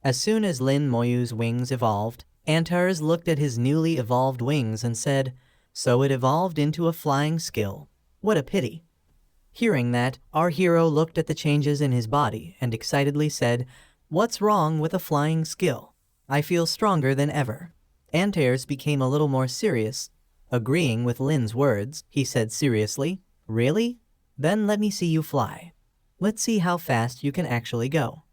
As soon as Lin Moyu's wings evolved, Antares looked at his newly evolved wings and said, "So it evolved into a flying skill. What a pity." Hearing that, our hero looked at the changes in his body and excitedly said, "What's wrong with a flying skill? I feel stronger than ever." Antares became a little more serious. Agreeing with Lin's words, he said seriously, "Really? Then let me see you fly. Let's see how fast you can actually go."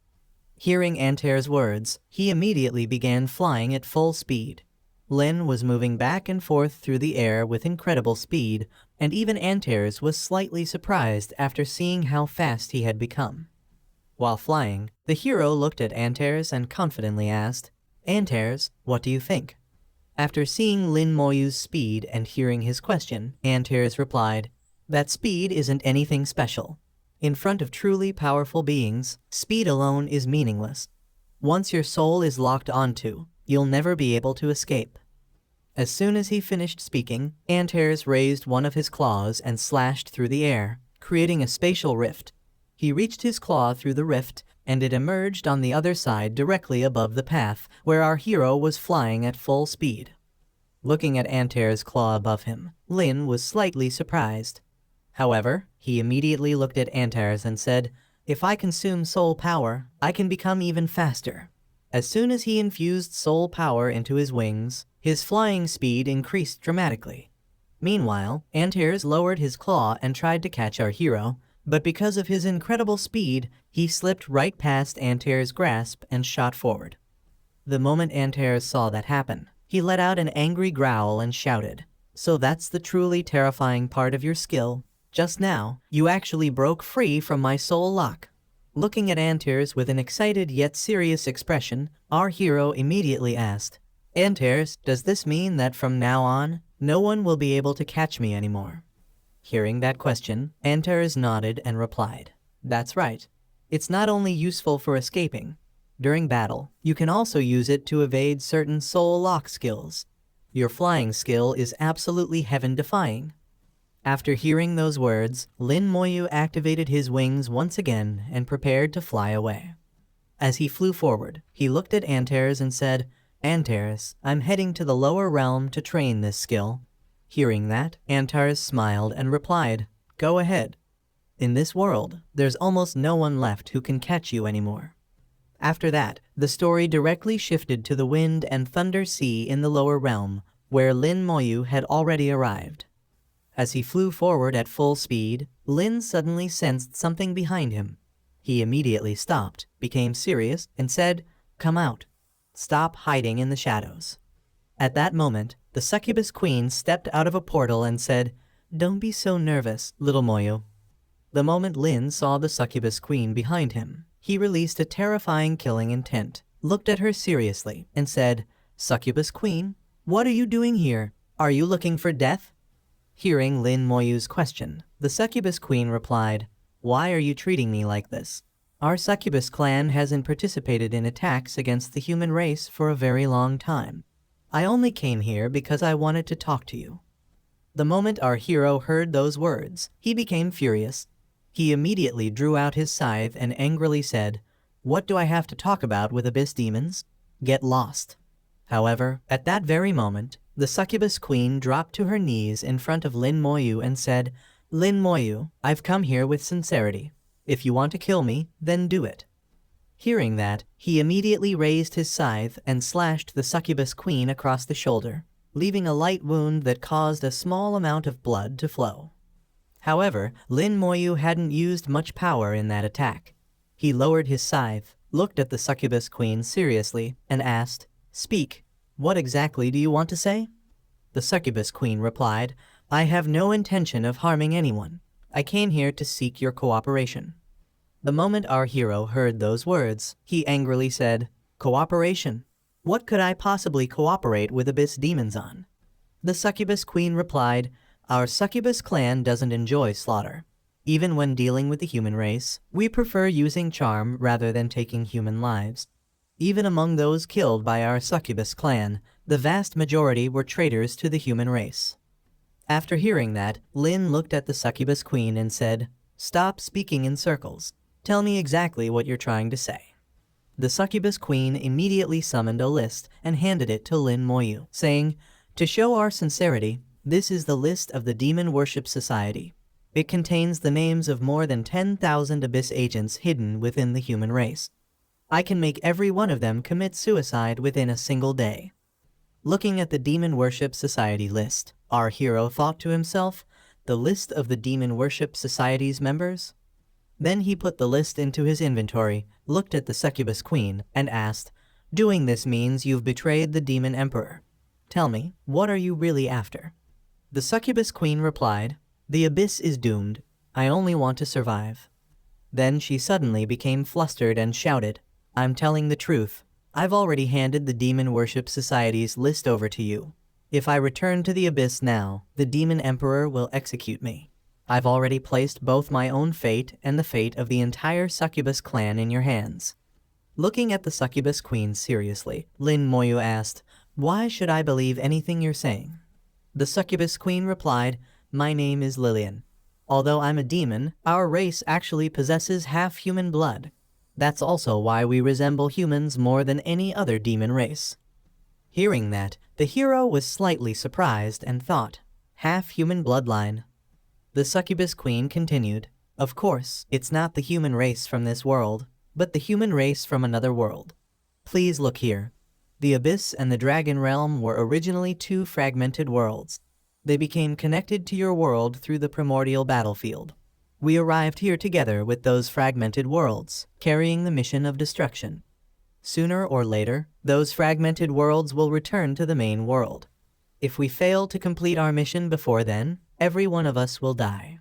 Hearing Antares' words, he immediately began flying at full speed. Lin was moving back and forth through the air with incredible speed, and even Antares was slightly surprised after seeing how fast he had become. While flying, the hero looked at Antares and confidently asked, "Antares, what do you think?" After seeing Lin Moyu's speed and hearing his question, Antares replied, "That speed isn't anything special. In front of truly powerful beings, speed alone is meaningless. Once your soul is locked onto, you'll never be able to escape." As soon as he finished speaking, Antares raised one of his claws and slashed through the air, creating a spatial rift. He reached his claw through the rift, and it emerged on the other side directly above the path where our hero was flying at full speed. Looking at Antares' claw above him, Lin was slightly surprised. However, he immediately looked at Antares and said, "If I consume soul power, I can become even faster." As soon as he infused soul power into his wings, his flying speed increased dramatically. Meanwhile, Antares lowered his claw and tried to catch our hero, but because of his incredible speed, he slipped right past Antares' grasp and shot forward. The moment Antares saw that happen, he let out an angry growl and shouted, "So that's the truly terrifying part of your skill? Just now, you actually broke free from my soul lock." Looking at Antares with an excited yet serious expression, our hero immediately asked, "Antares, does this mean that from now on, no one will be able to catch me anymore?" Hearing that question, Antares nodded and replied, "That's right. It's not only useful for escaping. During battle, you can also use it to evade certain soul lock skills. Your flying skill is absolutely heaven-defying." After hearing those words, Lin Moyu activated his wings once again and prepared to fly away. As he flew forward, he looked at Antares and said, "Antares, I'm heading to the lower realm to train this skill." Hearing that, Antares smiled and replied, "Go ahead. In this world, there's almost no one left who can catch you anymore." After that, the story directly shifted to the Wind and Thunder Sea in the lower realm, where Lin Moyu had already arrived. As he flew forward at full speed, Lin suddenly sensed something behind him. He immediately stopped, became serious, and said, "Come out. Stop hiding in the shadows." At that moment, the succubus queen stepped out of a portal and said, "Don't be so nervous, little Moyu." The moment Lin saw the succubus queen behind him, he released a terrifying killing intent, looked at her seriously, and said, "Succubus queen, what are you doing here? Are you looking for death?" Hearing Lin Moyu's question, the succubus queen replied, "Why are you treating me like this? Our succubus clan hasn't participated in attacks against the human race for a very long time. I only came here because I wanted to talk to you." The moment our hero heard those words, he became furious. He immediately drew out his scythe and angrily said, "What do I have to talk about with abyss demons? Get lost." However, at that very moment, the succubus queen dropped to her knees in front of Lin Moyu and said, "Lin Moyu, I've come here with sincerity. If you want to kill me, then do it." Hearing that, he immediately raised his scythe and slashed the succubus queen across the shoulder, leaving a light wound that caused a small amount of blood to flow. However, Lin Moyu hadn't used much power in that attack. He lowered his scythe, looked at the succubus queen seriously, and asked, "Speak. What exactly do you want to say?" The succubus queen replied, "I have no intention of harming anyone. I came here to seek your cooperation." The moment our hero heard those words, he angrily said, "Cooperation? What could I possibly cooperate with abyss demons on?" The succubus queen replied, "Our succubus clan doesn't enjoy slaughter. Even when dealing with the human race, we prefer using charm rather than taking human lives. Even among those killed by our succubus clan, the vast majority were traitors to the human race." After hearing that, Lin looked at the succubus queen and said, "Stop speaking in circles. Tell me exactly what you're trying to say." The succubus queen immediately summoned a list and handed it to Lin Moyu, saying, "To show our sincerity, this is the list of the Demon Worship Society. It contains the names of more than 10,000 abyss agents hidden within the human race. I can make every one of them commit suicide within a single day." Looking at the Demon Worship Society list, our hero thought to himself, "The list of the Demon Worship Society's members?" Then he put the list into his inventory, looked at the succubus queen, and asked, "Doing this means you've betrayed the demon emperor. Tell me, what are you really after?" The succubus queen replied, "The abyss is doomed. I only want to survive." Then she suddenly became flustered and shouted, "I'm telling the truth. I've already handed the Demon Worship Society's list over to you. If I return to the abyss now, the demon emperor will execute me. I've already placed both my own fate and the fate of the entire succubus clan in your hands." Looking at the succubus queen seriously, Lin Moyu asked, "Why should I believe anything you're saying?" The succubus queen replied, "My name is Lillian. Although I'm a demon, our race actually possesses half human blood. That's also why we resemble humans more than any other demon race." Hearing that, the hero was slightly surprised and thought, "Half human bloodline?" The succubus queen continued, "Of course, it's not the human race from this world, but the human race from another world. Please look here. The abyss and the dragon realm were originally two fragmented worlds. They became connected to your world through the primordial battlefield. We arrived here together with those fragmented worlds, carrying the mission of destruction. Sooner or later, those fragmented worlds will return to the main world. If we fail to complete our mission before then, every one of us will die."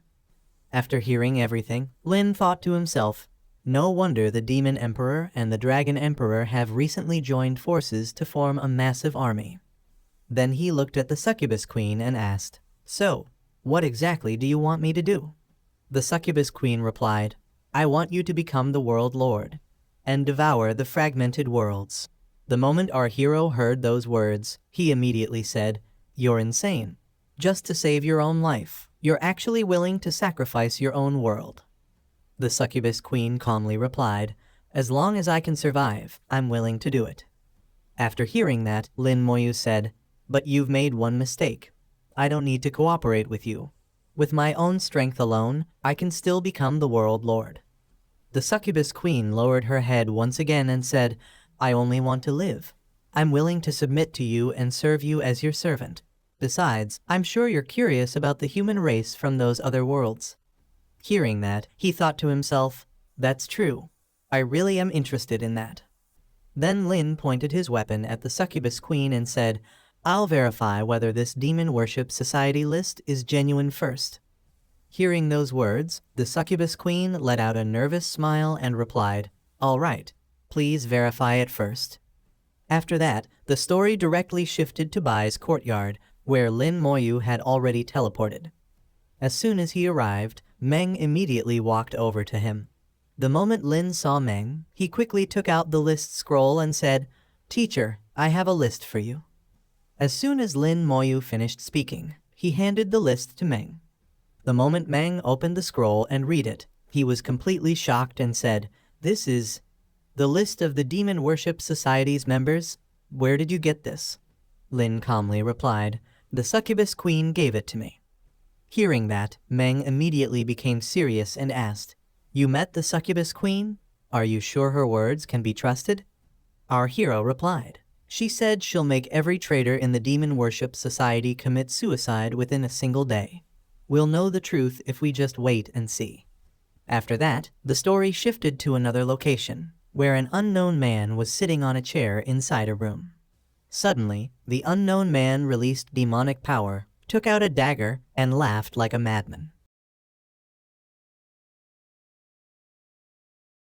After hearing everything, Lin thought to himself, "No wonder the Demon Emperor and the Dragon Emperor have recently joined forces to form a massive army." Then he looked at the succubus queen and asked, "So, what exactly do you want me to do?" The succubus queen replied, "I want you to become the world lord and devour the fragmented worlds." The moment our hero heard those words, he immediately said, "You're insane. Just to save your own life, you're actually willing to sacrifice your own world." The succubus queen calmly replied, "As long as I can survive, I'm willing to do it." After hearing that, Lin Moyu said, "But you've made one mistake. I don't need to cooperate with you. With my own strength alone, I can still become the world lord." The succubus queen lowered her head once again and said, "I only want to live. I'm willing to submit to you and serve you as your servant. Besides, I'm sure you're curious about the human race from those other worlds." Hearing that, he thought to himself, "That's true. I really am interested in that." Then Lin pointed his weapon at the succubus queen and said, "I'll verify whether this Demon Worship Society list is genuine first." Hearing those words, the succubus queen let out a nervous smile and replied, "All right, please verify it first." After that, the story directly shifted to Bai's courtyard, where Lin Moyu had already teleported. As soon as he arrived, Meng immediately walked over to him. The moment Lin saw Meng, he quickly took out the list scroll and said, "Teacher, I have a list for you." As soon as Lin Moyu finished speaking, he handed the list to Meng. The moment Meng opened the scroll and read it, he was completely shocked and said, "This is the list of the Demon Worship Society's members? Where did you get this?" Lin calmly replied, "The succubus queen gave it to me." Hearing that, Meng immediately became serious and asked, "You met the succubus queen? Are you sure her words can be trusted?" Our hero replied, "She said she'll make every traitor in the Demon Worship Society commit suicide within a single day. We'll know the truth if we just wait and see." After that, the story shifted to another location, where an unknown man was sitting on a chair inside a room. Suddenly, the unknown man released demonic power, took out a dagger, and laughed like a madman.